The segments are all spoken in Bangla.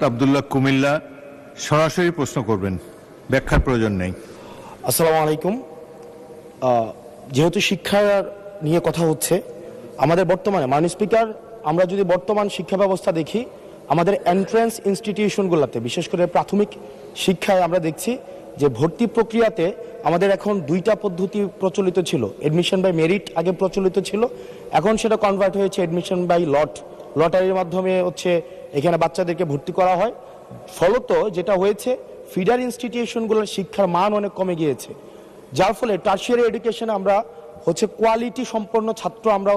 আব্দুল্লাহ কুমিল্লা সরাসরি প্রশ্ন করবেন, ব্যাখ্যার প্রয়োজন নেই। আসসালামু আলাইকুম। যেহেতু শিক্ষা নিয়ে কথা হচ্ছে, আমাদের বর্তমানে মাননীয় স্পিকার, আমরা যদি বর্তমান শিক্ষা ব্যবস্থা দেখি, আমাদের এন্ট্রান্স ইনস্টিটিউশনগুলোতে বিশেষ করে প্রাথমিক শিক্ষায় আমরা দেখছি যে ভর্তি প্রক্রিয়াতে আমাদের এখন দুইটা পদ্ধতি প্রচলিত ছিল। এডমিশন বাই মেরিট আগে প্রচলিত ছিল, এখন সেটা কনভার্ট হয়েছে এডমিশন বাই লটারির মাধ্যমে এখানে বাচ্চাদেরকে ভর্তি করা হয়। ফলত যেটা হয়েছে, ফিডার ইনস্টিটিউশনগুলোর শিক্ষার মান অনেক কমে গিয়েছে, যার ফলে টার্সিয়ারি এডুকেশনে আমরা কোয়ালিটি সম্পন্ন ছাত্র আমরা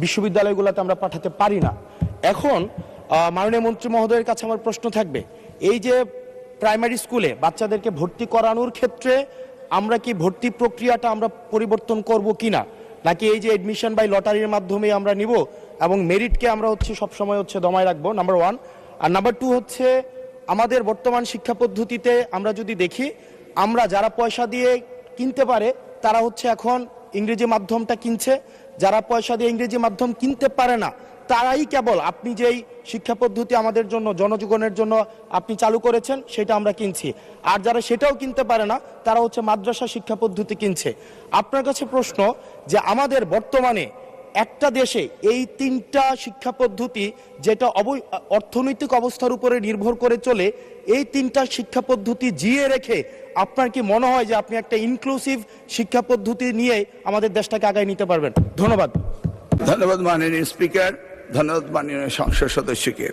বিশ্ববিদ্যালয়গুলোতে আমরা পাঠাতে পারি না। এখন মাননীয় মন্ত্রী মহোদয়ের কাছে আমার প্রশ্ন থাকবে, এই যে প্রাইমারি স্কুলে বাচ্চাদেরকে ভর্তি করানোর ক্ষেত্রে আমরা কি ভর্তি প্রক্রিয়াটা আমরা পরিবর্তন করব কিনা, নাকি এই যে এডমিশন বাই লটারির মাধ্যমে আমরা নিব এবং মেরিটকে আমরা সবসময় দমায় রাখবো, নাম্বার ওয়ান। আর নাম্বার টু আমাদের বর্তমান শিক্ষা পদ্ধতিতে আমরা যদি দেখি, আমরা যারা পয়সা দিয়ে কিনতে পারে তারা এখন ইংরেজি মাধ্যমটা কিনছে, যারা পয়সা দিয়ে ইংরেজি মাধ্যম কিনতে পারে না তারাই কেবল আপনি যেই শিক্ষা পদ্ধতি আমাদের জন্য জনজীবনের জন্য আপনি চালু করেছেন সেটা আমরা কিনছি, আর যারা সেটাও কিনতে পারে না তারা মাদ্রাসা শিক্ষা পদ্ধতি কিনছে। আপনার কাছে প্রশ্ন যে আমাদের বর্তমানে একটা দেশে এই তিনটা শিক্ষা পদ্ধতি যেটা অর্থনৈতিক অবস্থার উপরে নির্ভর করে চলে, এই তিনটা শিক্ষা পদ্ধতি জিয়ে রেখে আপনার কি মনে হয় যে আপনি একটা ইনক্লুসিভ শিক্ষা পদ্ধতি নিয়ে আমাদের দেশটাকে আগায় নিতে পারবেন? ধন্যবাদ। ধন্যবাদ মাননীয় স্পিকার, ধন্যবাদ মাননীয় সংসদ সদস্যকে।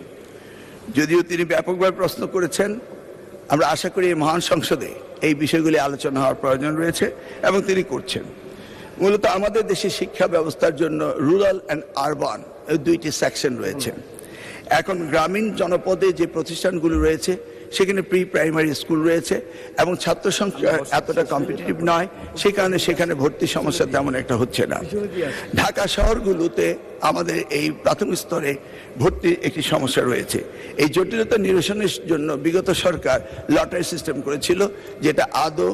যদিও তিনি ব্যাপকভাবে প্রশ্ন করেছেন, আমরা আশা করি এই মহান সংসদে এই বিষয়গুলি আলোচনা হওয়ার প্রয়োজন রয়েছে এবং তিনি করছেন। মূলত আমাদের দেশের শিক্ষা ব্যবস্থার জন্য রুরাল অ্যান্ড আরবান এই দুইটি সেকশন রয়েছে। এখন গ্রামীণ জনপদে যে প্রতিষ্ঠানগুলো রয়েছে সেখানে প্রি প্রাইমারি স্কুল রয়েছে এবং ছাত্র সংখ্যা এতটা কম্পিটিটিভ নয়, সে কারণে সেখানে ভর্তি সমস্যা তেমন একটা হচ্ছে না। ঢাকা শহরগুলোতে আমাদের এই প্রাথমিক স্তরে ভর্তির একটি সমস্যা রয়েছে। এই জটিলতা নিরসনের জন্য বিগত সরকার লটারি সিস্টেম করেছিল, যেটা আদৌ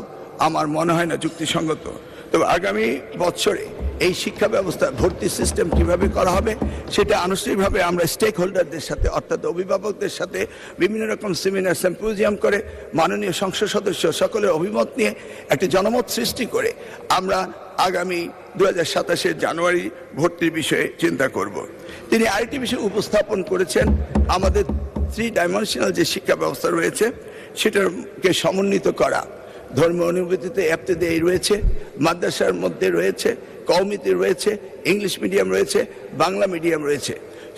আমার মনে হয় না যুক্তিসঙ্গত। তবে আগামী বছরে এই শিক্ষা ব্যবস্থা ভর্তি সিস্টেম কিভাবে করা হবে সেটা আনুষ্ঠানিকভাবে আমরা স্টেক হোল্ডারদের সাথে অর্থাৎ অভিভাবকদের সাথে বিভিন্ন রকম সেমিনার সিম্পোজিয়াম করে মাননীয় সংসদ সদস্য সকলের অভিমত নিয়ে একটি জনমত সৃষ্টি করে আমরা আগামী 2027 জানুয়ারি ভর্তির বিষয়ে চিন্তা করব। তিনি আরেকটি বিষয় উপস্থাপন করেছেন, আমাদের 3 ডাইমেনশনাল যে শিক্ষা ব্যবস্থা রয়েছে সেটাকে সমন্বিত করা। ধর্মীয় অনুভূতিতে ইবতেদায়ী রয়েছে, মাদ্রাসার মধ্যে রয়েছে, কওমিতে রয়েছে, ইংলিশ মিডিয়াম রয়েছে, বাংলা মিডিয়াম রয়েছে,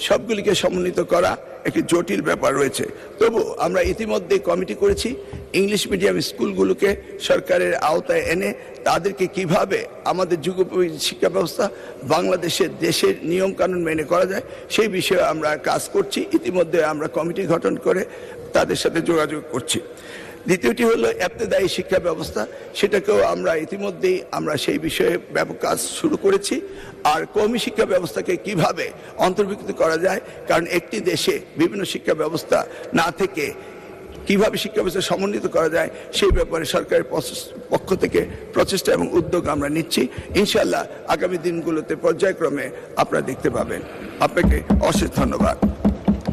সবগুলিকে সমন্বিত করা একটি জটিল ব্যাপার রয়েছে। তবু আমরা ইতিমধ্যে কমিটি করেছি ইংলিশ মিডিয়াম স্কুলগুলোকে সরকারের আওতায় এনে তাদেরকে কিভাবে আমাদের যুগোপযোগী শিক্ষা ব্যবস্থা বাংলাদেশের দেশের নিয়ম কানুন মেনে করা যায় সেই বিষয়ে আমরা কাজ করছি। ইতিমধ্যে আমরা কমিটি গঠন করে তাদের সাথে যোগাযোগ করছি। দ্বিতীয়টি হলো ইবতেদায়ী শিক্ষা ব্যবস্থা, সেটাকেও আমরা ইতিমধ্যেই সেই বিষয়ে ব্যাপক কাজ শুরু করেছি। আর কওমি শিক্ষা ব্যবস্থাকে কিভাবে অন্তর্ভুক্ত করা যায়, কারণ একটি দেশে বিভিন্ন শিক্ষা ব্যবস্থা না থেকে কিভাবে শিক্ষা ব্যবস্থা সমন্বিত করা যায় সেই ব্যাপারে সরকারের পক্ষ থেকে প্রচেষ্টা এবং উদ্যোগ আমরা নিচ্ছি। ইনশাআল্লাহ আগামী দিনগুলোতে পর্যায়ক্রমে আপনারা দেখতে পাবেন। আপনাকে অশেষ ধন্যবাদ।